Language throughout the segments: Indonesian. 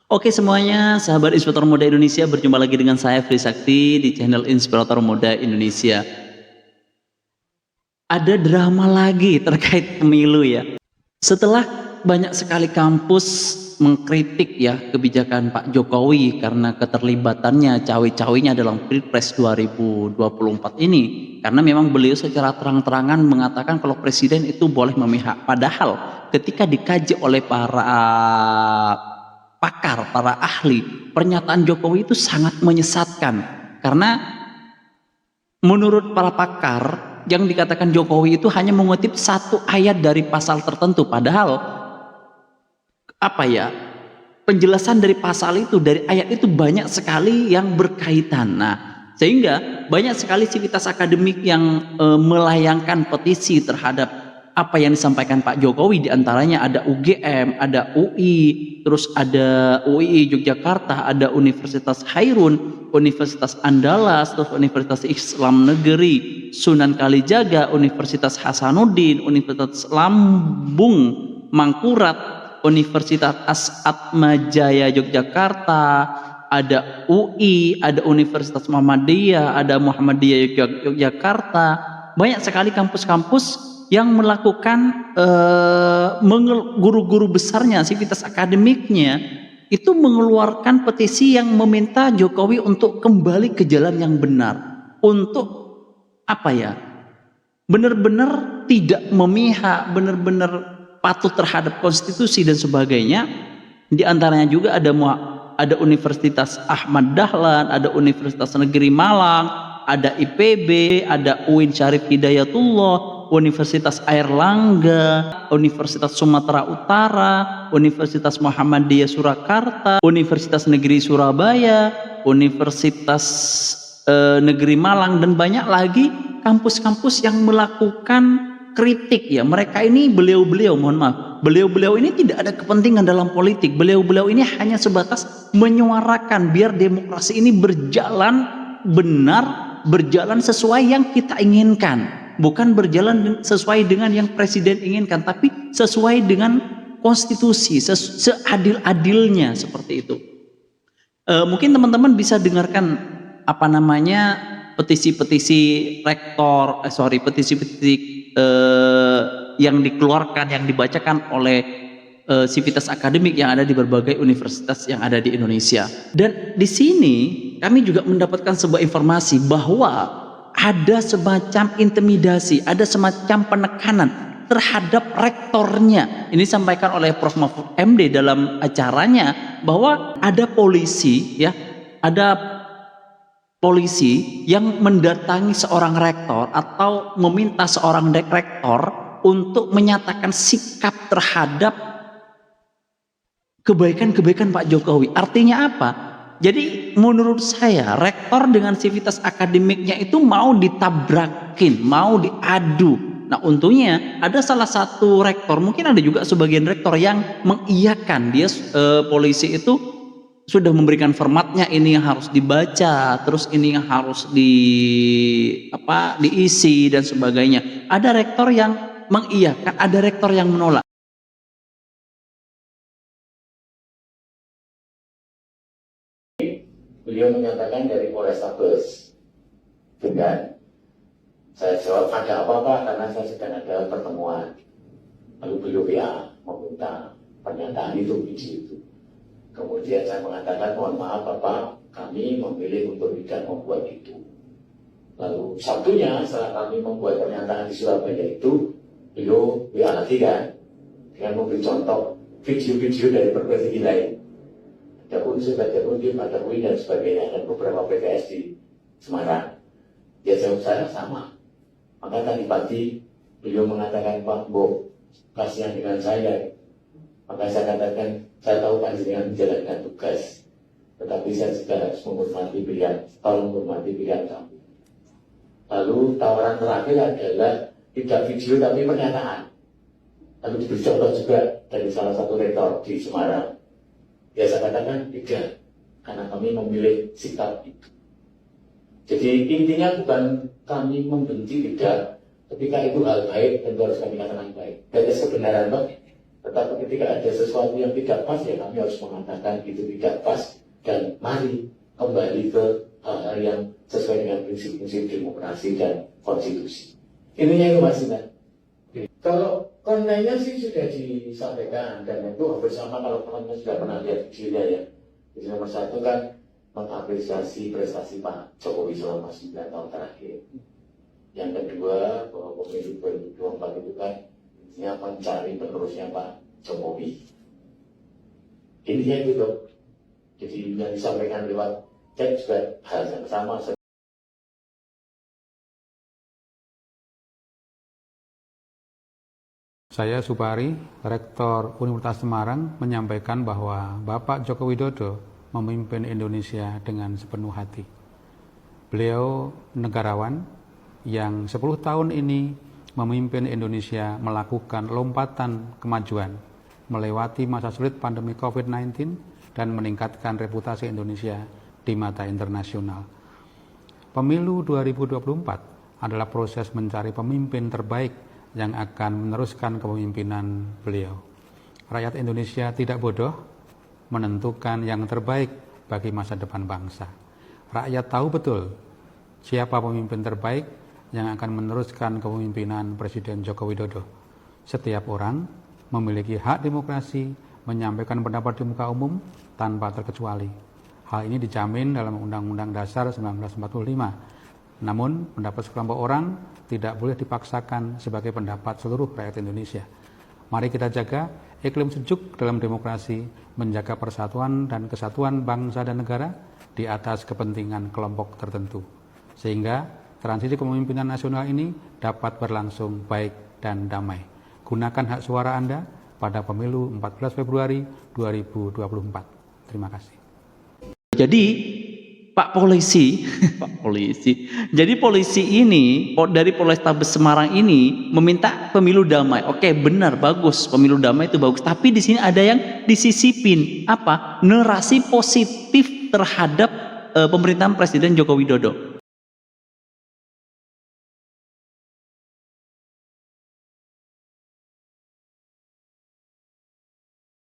Oke semuanya, sahabat Inspirator Muda Indonesia, berjumpa lagi dengan saya Fri Sakti di channel Inspirator Muda Indonesia. Ada drama lagi terkait pemilu ya. Setelah banyak sekali kampus mengkritik ya kebijakan Pak Jokowi karena keterlibatannya cawe-cawenya dalam Pilpres 2024 ini. Karena memang beliau secara terang-terangan mengatakan kalau presiden itu boleh memihak. Padahal ketika dikaji oleh para pakar, para ahli, pernyataan Jokowi itu sangat menyesatkan. Karena menurut para pakar, yang dikatakan Jokowi itu hanya mengutip satu ayat dari pasal tertentu. Padahal apa ya, penjelasan dari pasal itu, dari ayat itu banyak sekali yang berkaitan. Nah, sehingga banyak sekali sivitas akademik yang melayangkan petisi terhadap apa yang disampaikan Pak Jokowi. Diantaranya ada UGM, ada UI, terus ada UII Yogyakarta, ada Universitas Hairun, Universitas Andalas, terus Universitas Islam Negeri Sunan Kalijaga, Universitas Hasanuddin, Universitas Lambung Mangkurat, Universitas Atmajaya Yogyakarta, ada UI, ada Universitas Muhammadiyah, ada Muhammadiyah Yogyakarta. Banyak sekali kampus-kampus yang melakukan guru-guru besarnya, sivitas akademiknya itu mengeluarkan petisi yang meminta Jokowi untuk kembali ke jalan yang benar, untuk apa ya, benar-benar tidak memihak, benar-benar patuh terhadap konstitusi dan sebagainya. Di antaranya juga ada Universitas Ahmad Dahlan, ada Universitas Negeri Malang, ada IPB, ada UIN Syarif Hidayatullah, Universitas Airlangga, Universitas Sumatera Utara, Universitas Muhammadiyah Surakarta, Universitas Negeri Surabaya, Universitas Negeri Malang, dan banyak lagi kampus-kampus yang melakukan kritik ya. Mereka ini beliau-beliau, mohon maaf, beliau-beliau ini tidak ada kepentingan dalam politik. Beliau-beliau ini hanya sebatas menyuarakan biar demokrasi ini berjalan benar, berjalan sesuai yang kita inginkan, bukan berjalan sesuai dengan yang presiden inginkan, tapi sesuai dengan konstitusi, seadil-adilnya, seperti itu. Mungkin teman-teman bisa dengarkan apa namanya, petisi-petisi rektor, petisi-petisi yang dikeluarkan, yang dibacakan oleh sivitas akademik yang ada di berbagai universitas yang ada di Indonesia. Dan di sini kami juga mendapatkan sebuah informasi bahwa ada semacam intimidasi, ada semacam penekanan terhadap rektornya. Ini disampaikan oleh Prof. Mahfud MD dalam acaranya, bahwa ada polisi ya, ada polisi yang mendatangi seorang rektor atau meminta seorang rektor untuk menyatakan sikap terhadap kebaikan-kebaikan Pak Jokowi. Artinya apa? Jadi menurut saya rektor dengan sivitas akademiknya itu mau ditabrakin, mau diadu. Nah untungnya ada salah satu rektor, mungkin ada juga sebagian rektor yang mengiyakan. Dia polisi itu sudah memberikan formatnya, ini yang harus dibaca, terus ini yang harus diisi dan sebagainya. Ada rektor yang mengiyakan, ada rektor yang menolak. Beliau menyatakan dari Polrestabes, dengan saya jawab ada apa-apa karena saya sedang ada pertemuan. Lalu beliau WA meminta pernyataan itu, video itu. Kemudian saya mengatakan mohon maaf Bapak, kami memilih untuk tidak membuat itu. Lalu Sabtunya setelah kami membuat pernyataan di Surabaya itu, beliau WA lagi kan, dengan memberi contoh video-video dari provinsi lain. Ada unsur, ada undim, ada UI dan sebagainya, dan beberapa PTS di Semarang. Ya jawab saya sama. Maka tadi pagi beliau mengatakan Pak Bo, kasihan dengan saya. Maka saya katakan, saya tahu panjenengan menjalankan tugas, tetapi saya juga harus menghormati pilihan, tolong menghormati pilihan kami. Lalu tawaran terakhir adalah tidak video tapi pernyataan. Lalu diberi contoh juga dari salah satu rektor di Semarang. Ya saya katakan tidak, karena kami memilih sikap itu. Jadi intinya bukan kami membenci, tidak. Ketika itu hal baik, tentu harus kami katakan baik. Dari kebenaran Pak. Tetapi ketika ada sesuatu yang tidak pas, ya kami harus mengatakan itu tidak pas, dan mari kembali ke hal-hal yang sesuai dengan prinsip-prinsip demokrasi dan konstitusi. Ininya itu Mas Sinan. Kalau kontennya sih sudah disampaikan, dan itu hampir sama kalau teman-teman sudah pernah lihat videonya ya. Jadi nomor satu kan mengapresiasi prestasi Pak Jokowi selama 9 tahun terakhir. Yang kedua, bahwa pemilu 2024 itu kan intinya mencari penerusnya Pak Jokowi. Intinya itu. Jadi yang disampaikan lewat chat juga hal yang sama. Saya Supari, Rektor Universitas Semarang, menyampaikan bahwa Bapak Joko Widodo memimpin Indonesia dengan sepenuh hati. Beliau negarawan yang 10 tahun ini memimpin Indonesia melakukan lompatan kemajuan, melewati masa sulit pandemi COVID-19 dan meningkatkan reputasi Indonesia di mata internasional. Pemilu 2024 adalah proses mencari pemimpin terbaik yang akan meneruskan kepemimpinan beliau. Rakyat Indonesia tidak bodoh, menentukan yang terbaik bagi masa depan bangsa. Rakyat tahu betul siapa pemimpin terbaik yang akan meneruskan kepemimpinan Presiden Joko Widodo. Setiap orang memiliki hak demokrasi menyampaikan pendapat di muka umum tanpa terkecuali. Hal ini dijamin dalam Undang-Undang Dasar 1945. Namun, pendapat sekelompok orang tidak boleh dipaksakan sebagai pendapat seluruh rakyat Indonesia. Mari kita jaga iklim sejuk dalam demokrasi, menjaga persatuan dan kesatuan bangsa dan negara di atas kepentingan kelompok tertentu. Sehingga transisi kepemimpinan nasional ini dapat berlangsung baik dan damai. Gunakan hak suara Anda pada pemilu 14 Februari 2024. Terima kasih. Jadi Pak Polisi, Jadi polisi ini dari Polrestabes Semarang ini meminta pemilu damai. Oke, benar, bagus, pemilu damai itu bagus. Tapi di sini ada yang disisipin apa? Narasi positif terhadap pemerintahan Presiden Joko Widodo.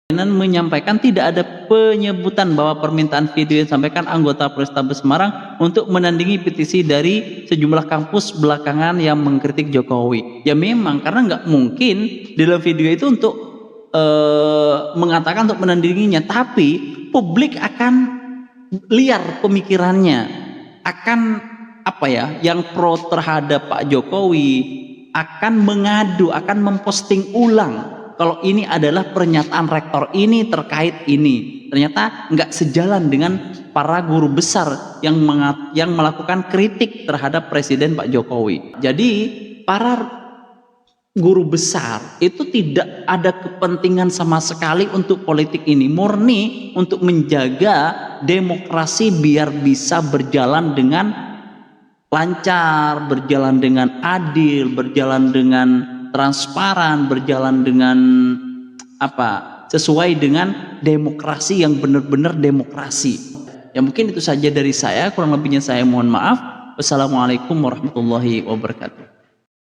Dan menyampaikan tidak ada penyebutan bahwa permintaan video yang disampaikan anggota Polrestabes Semarang untuk menandingi petisi dari sejumlah kampus belakangan yang mengkritik Jokowi. Ya memang, karena nggak mungkin dalam video itu untuk mengatakan untuk menandinginya, tapi publik akan liar pemikirannya, akan apa ya, yang pro terhadap Pak Jokowi akan mengadu, akan memposting ulang. Kalau ini adalah pernyataan rektor ini terkait ini, ternyata nggak sejalan dengan para guru besar yang melakukan kritik terhadap Presiden Pak Jokowi. Jadi para guru besar itu tidak ada kepentingan sama sekali untuk politik ini, murni untuk menjaga demokrasi biar bisa berjalan dengan lancar, berjalan dengan adil, berjalan dengan transparan, berjalan dengan sesuai dengan demokrasi yang benar-benar demokrasi. Ya mungkin itu saja dari saya, kurang lebihnya saya mohon maaf. Wassalamualaikum warahmatullahi wabarakatuh.